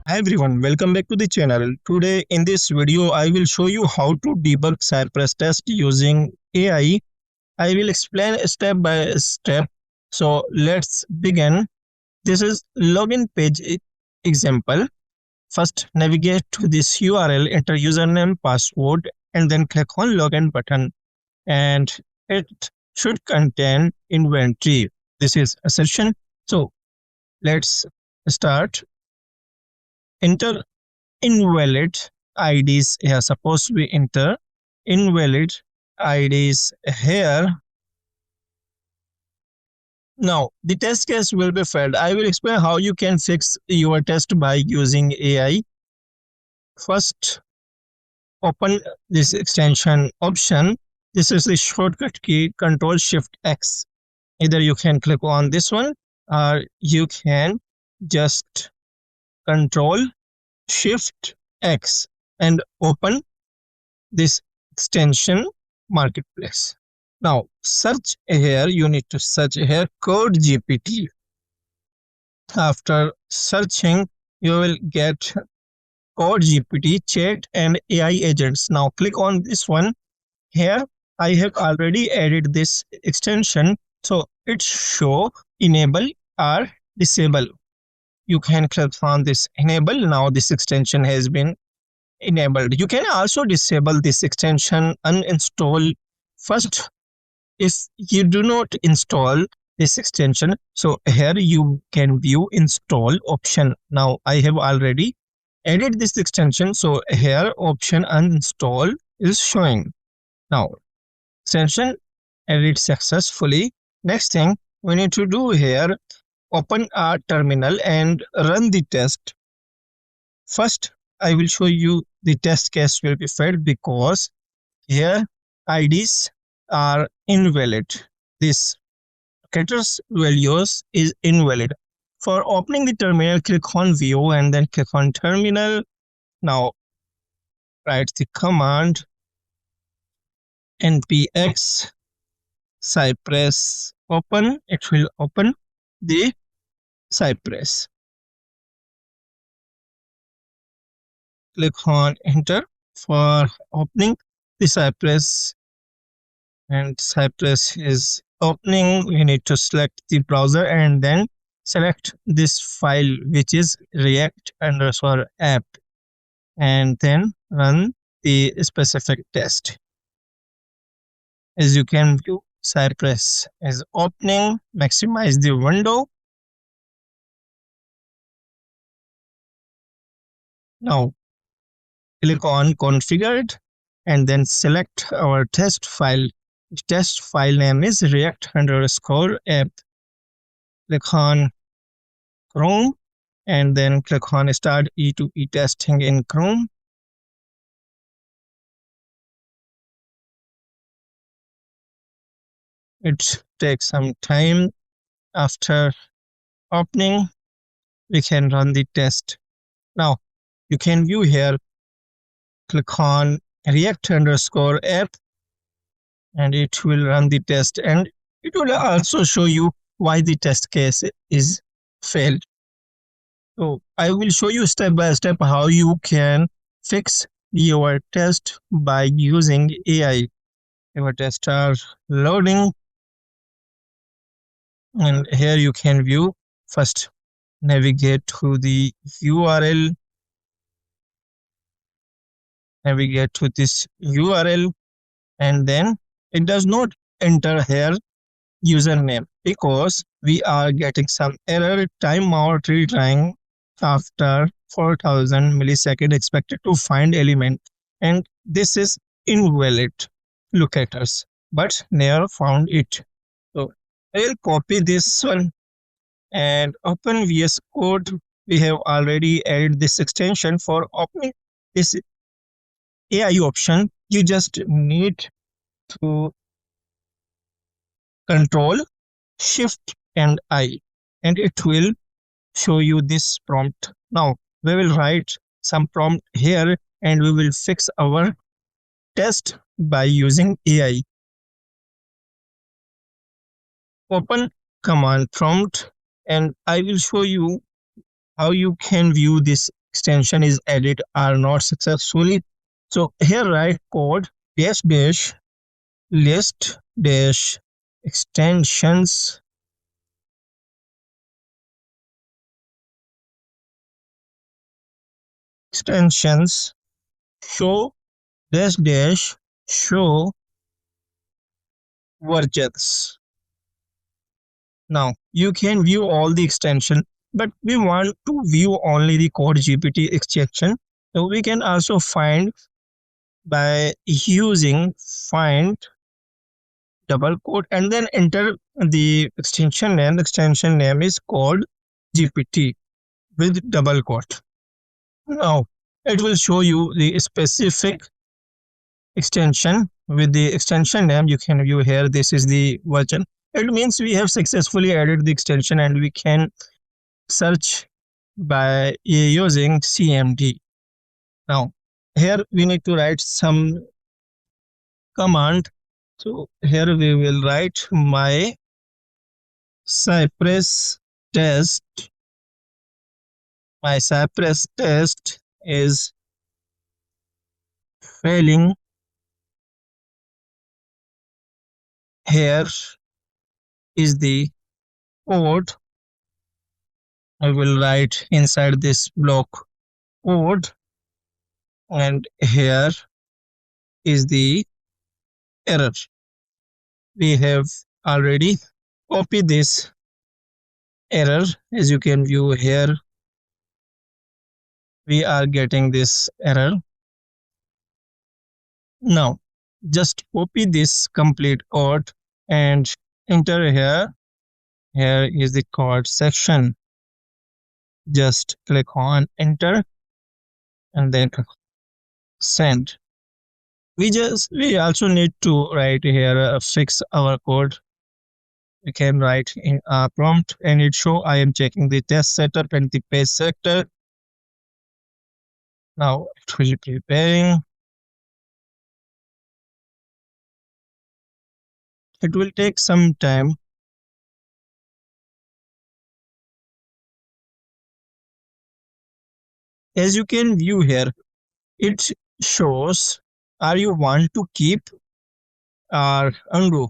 Hi everyone, welcome back to the channel. Today in this video, I will show you how to debug Cypress test using AI. I will explain step by step. So let's begin. This is login page example. First, navigate to this URL, enter username, password, and then click on login button. And it should contain inventory. This is a session. So let's start. Enter invalid IDs here. Suppose we enter invalid IDs here. Now the test case will be failed. I will explain how you can fix your test by using AI. First, open this extension option. This is the shortcut key Control Shift X. Either you can click on this one or you can just Control Shift X and open this extension marketplace. Now search here, you need to search here code GPT. After searching, you will get code GPT chat and AI agents. Now click on this one. Here I have already added this extension, so it show enable or disable. You can click on this enable. Now this extension has been enabled. You can also disable this extension, uninstall first if you do not install this extension. So here you can view install option. Now I have already added this extension, so here option uninstall is showing. Now extension added successfully. Next thing we need to do here, open our terminal and run the test. First I will show you the test case will be failed because here IDs are invalid. This characters values is invalid. For opening the terminal, click on view and then click on terminal. Now write the command npx Cypress open. It will open the Cypress. Click on enter for opening the Cypress, and Cypress is opening. We need to select the browser and then select this file which is react_app and then run the specific test. As you can view, Cypress is opening. Maximize the window. Now click on configured and then select our test file. The test file name is react_app. Click on Chrome and then click on start E2E testing in Chrome. It takes some time. After opening, we can run the test. Now you can view here, click on react_app and it will run the test, and it will also show you why the test case is failed. So I will show you step by step how you can fix your test by using AI. Your tests are loading and here you can view. First navigate to the URL, navigate to this URL, and then it does not enter here username because we are getting some error, timeout retrying after 4000 millisecond expected to find element, and this is invalid locators, but never found it. So I'll copy this one and open VS Code. We have already added this extension. For opening this AI option, you just need to Control Shift and I and it will show you this prompt. Now we will write some prompt here and we will fix our test by using AI. Open command prompt and I will show you how you can view this extension is added are not successfully. So here write code dash dash list dash extensions show dash dash show versions. Now you can view all the extension, but we want to view only the code GPT extension. So we can also find by using find double quote and then enter the extension name. The extension name is called GPT with double quote. Now it will show you the specific extension with the extension name. You can view here. This is the version. It means we have successfully added the extension and we can search by using CMD. Now here we need to write some command. So here we will write my Cypress test. My Cypress test is failing. Here is the code. I will write inside this block code, and here is the error. We have already copied this error. As you can view here, we are getting this error. Now just copy this complete code and enter here. Here is the code section. Just click on enter and then send. We also need to write here fix our code. We can write in a prompt and it show I am checking the test setup and the page selector. Now it will be preparing. It will take some time. As you can view here, it shows are you want to keep or undo.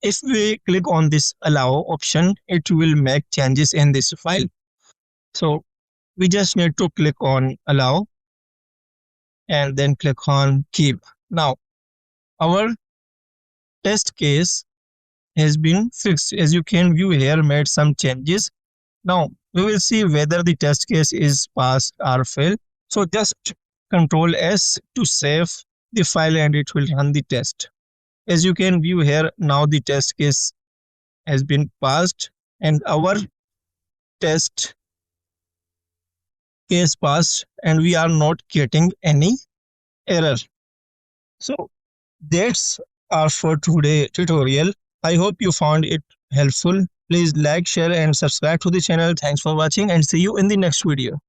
If we click on this allow option, it will make changes in this file. So we just need to click on allow and then click on keep. Now our test case has been fixed. As you can view here, made some changes. Now we will see whether the test case is passed or failed. So just Control S to save the file and it will run the test. As you can view here, now the test case has been passed and our test case passed and we are not getting any error. So that's all for today tutorial. I hope you found it helpful. Please like, share and subscribe to the channel. Thanks for watching and see you in the next video.